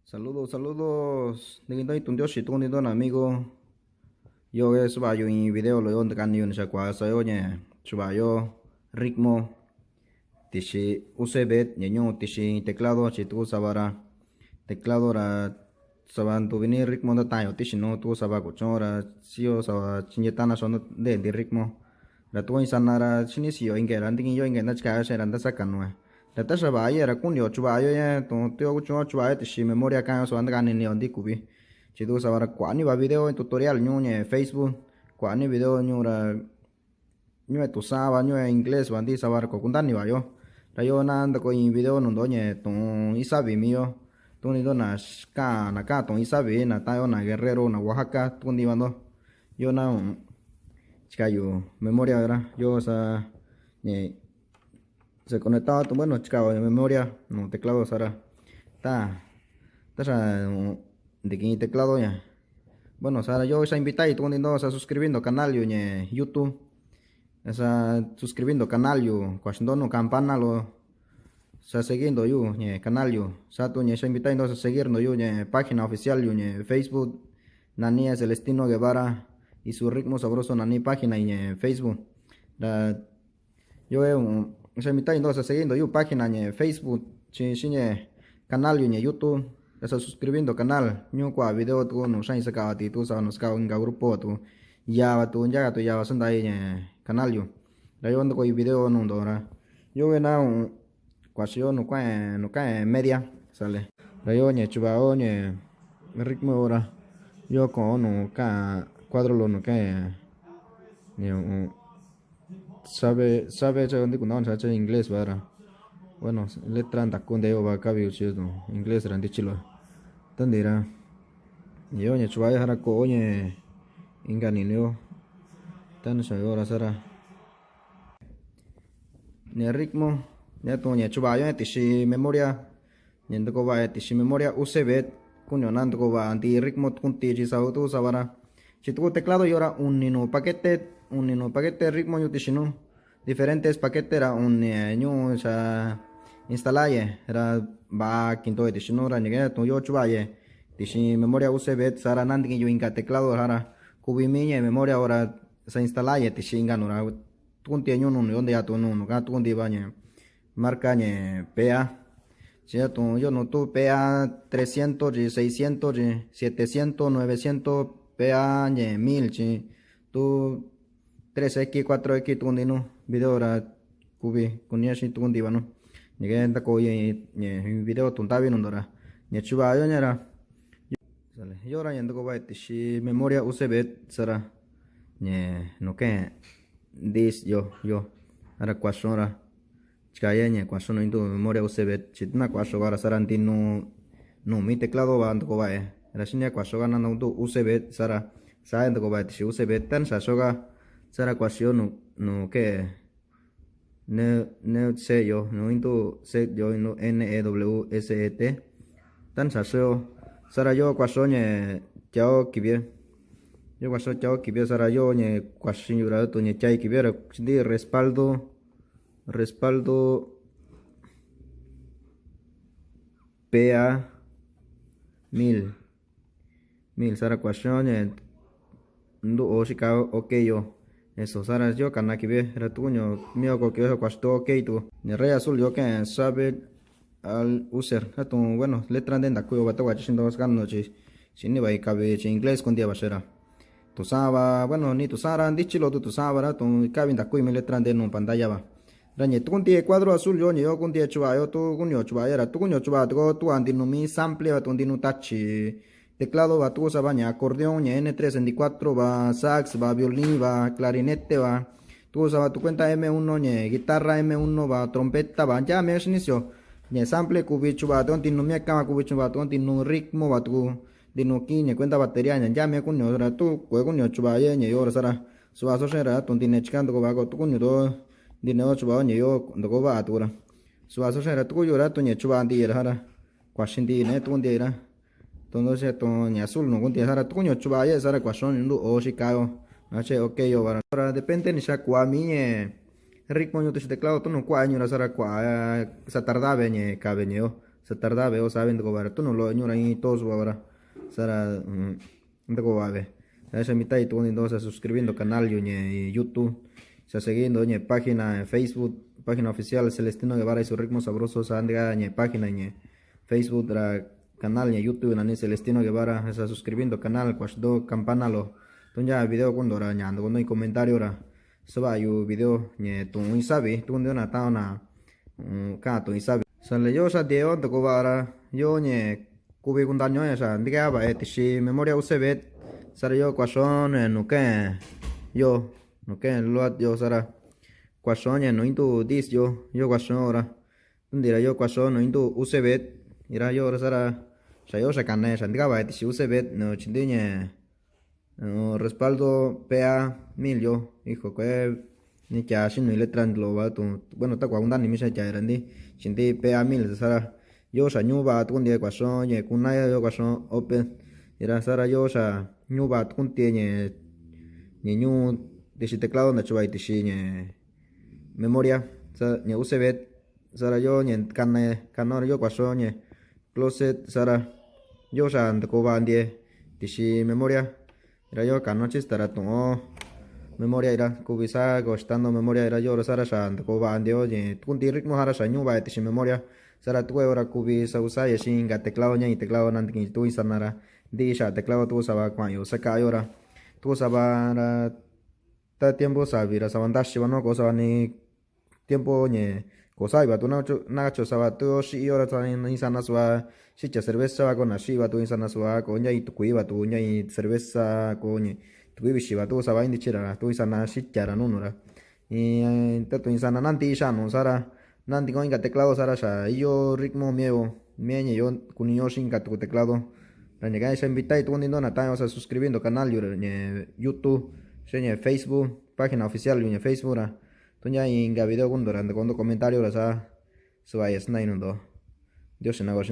Saludos, saludos. Nigga, tu Dios, si tú ni don amigo. Yo que suba yo en video lo yon kan yun sa kwa sa yo nye. Suba yo ritmo tishi USB nyenyo tishi teclado si tu sabara teclado ra saban tu vini ritmo da tayo tishi no tu saba kuchora sio sa chinyetana son de ritmo. La tu insanara chini sio inge randing yo inge na chka sa randa sakanwa. La ta sa ba era kun yo chuba yo ya to tio kucho chuba tishi memoria kan so anda kan ni ondi kubi. Chỉ tôi sao ra quả như video tutorial như nhé Facebook quả như video như là như tu sa và như inglés và đi sao ra có cũng đắn như vậy ra yo na anda có video nó đó nhé tông isabi mio tông đi đó na ka tông isabi na tayo na Guerrero na Oaxaca tông đi vào đó yo na chica yo memoria ra yo sa nhé se conectaba tu bueno chica memoria no teclado sara ta ta sa de que teclado ya bueno Sara yo esa invita y tú no estás suscribiendo canal yo en YouTube esa suscribiendo canal yo cuando no campana lo está siguiendo yo en canal yo sa tú esa invita y no estás seguirnos yo en página oficial yo en Facebook Nani Celestino Guevara y su ritmo sabroso Nani página en Facebook yo esa invita y no estás siguiendo yo página en Facebook sí canal yo en YouTube estás suscribiendo canal ñu qua video tu no sai saka ti tu sa no ska nga grupo tu ya va sanda canal yo da yo ando con video no dora yo ve na quasio no qua media sale da yo ne chuba o ne ritmo ora yo con no ca cuadro lo no ca ne sabe che donde con sa che inglés va bueno letra anda con de va cabio chido inglés ran dichilo tandira yo ne chuai hara ko ne ingani leo tan sa ora sara ne ritmo ne to ne chuba yo tishi memoria ne ko va tishi memoria USB kunyo nan ko va anti ritmo kunti ji sa to sabara si tu teclado y ahora un paquete ritmo yo tishino diferentes paquetes era un año sa instalaye era ba quinto de tishino ra ni to yo chubaye tishi memoria USB sara nandi yo inga teclado hara kubi miñe memoria ahora sa instalaye tishi inga no ra tunti año no donde ya to no ga tunti bañe marca ñe PA cierto yo no tu PA 300 y 600 y 700 900 PA ñe 1000 chi tu 3x 4x tundi no video ra kubi kunya shi tundi bano ñe nda ko ñe video tuntabi no dora ñe chuba yo ñera sale yo ra yendo ko ba tishi memoria USB sara ñe no que this yo ara kwasora chikaya ñe kwasona into memoria USB chitna kwasora sara antino no mi teclado ba ando ko ba era shinya kwasora na no USB sara sa ando ko ba tishi USB tan sa soga sara kwasio no que ne sé yo no into set yo no NEWSET tan sa seo sara yo kwasonye chao kibie yo kwaso chao kibie sara yo ñe kwasin yura to ñe chai kibie di respaldo PA 1000 sara kwasonye ndo o shika okay yo eso sara yo kanaki be ratuño mio ko que kwasto okay tu ne re azul yo que sabe al user hato bueno letra de ndakuyo bata wachishindo skanno chi sini bai kabe chi inglés con dia basera tu saba bueno ni tu sara dichilo tu saba tu kabe ndakuyo me letra de no pantalla va rañe tu contie cuadro azul yo ni yo contie chuba yo tu kunyo chuba era tu kunyo chuba tu antinumi sample va tu antinu touch teclado va tu sabaña acordeón ñe N364 va sax va violín va clarinete va tu usaba tu cuenta M1 ñe guitarra M1 va trompeta va ya me inicio ñe sample kubichu va tu antinu mi kama kubichu va tu antinu ritmo va tu dinu ki ñe cuenta batería ñe ya me kunyo ra tu kunyo chuba ye ñe yo sara suba so sera tu antine chikando ko va tu kunyo do dine chuba ñe yo ndo va tu ra suba so sera tu yo ra tu ñe chuba ndi ra ra kwashindi ne tu ndi ra entonces to ñe azul no kunti sara tu kunyo chuba ye sara kwashon ndu o shikayo ache okay yo para depende ni sha kwa mi ritmo yo tu teclado tu no kwa ño sara kwa sa tardaba ñe kabe ñe se tarda veo saben de cobar tú no lo ñura y todos ahora sara de cobar esa mitad y tú ni se suscribiendo canal yo en YouTube se siguiendo en página en Facebook página oficial Celestino Guevara y su ritmo sabroso anda en página en Facebook la canal en YouTube en Celestino Guevara se suscribiendo canal cuando campana lo ya video cuando ahora ñando cuando hay comentario ahora se va yu video nhẹ tụng isabi tụng điều nào tao na cả tụng isabi san le yo sa deo to ko bara yo nhẹ kubi kun dan yo sa ndiga ba etishi memoria usb sara yo kwashon no ke yo no ke lo yo sara kwashon nhẹ no into dis yo kwashon ora ndira yo kwashon no into usb ira yo sara sa yo sa kanne sa ndiga ba etishi usb no chindi nhẹ respaldo PA 1000 yo hijo que ni que así no le traen lo va tu bueno ta cuando ni me se ya grande chinde PA 1000 sara yo sa nyuba tu ndie kwa so ye kuna yo kwa so open era sara yo sa nyuba tu tiene ni nyu de si teclado na chuba itishi ni memoria sa ni usb sara yo ni kanor yo kwa so ni closet sara yo sa ndko ba ndie tishi memoria era yo canoche estará todo memoria era cubisa costando memoria era yo sara shant ko ba ande oye tunti ritmo hara shanyu ba etishi memoria sara tu ora cubisa usa y shinga teclado nya y teclado nan ki tu isanara di sha teclado tu saba kwa yo saka yora tu saba ta tiempo sabira sabandashi no cosa ni tiempo nye cosa iba tu nacho saba tu shi yora tan isana swa shicha cerveza con ashiba tu insana suwa ko nya itu kuiba tu nya cerveza ko nya tu kuiba shiba tu saba indi chira tu insana shichara nunura y tu insana nanti sha no sara nanti con inga teclado sara sha yo ritmo mievo mienye yo kunio shinga tu teclado la llega esa invita y tu ndindo na ta o sea suscribiendo canal yo YouTube seña Facebook página oficial yo Facebook ra tu nya inga video cuando comentario la sa suba es nainundo Dios se nago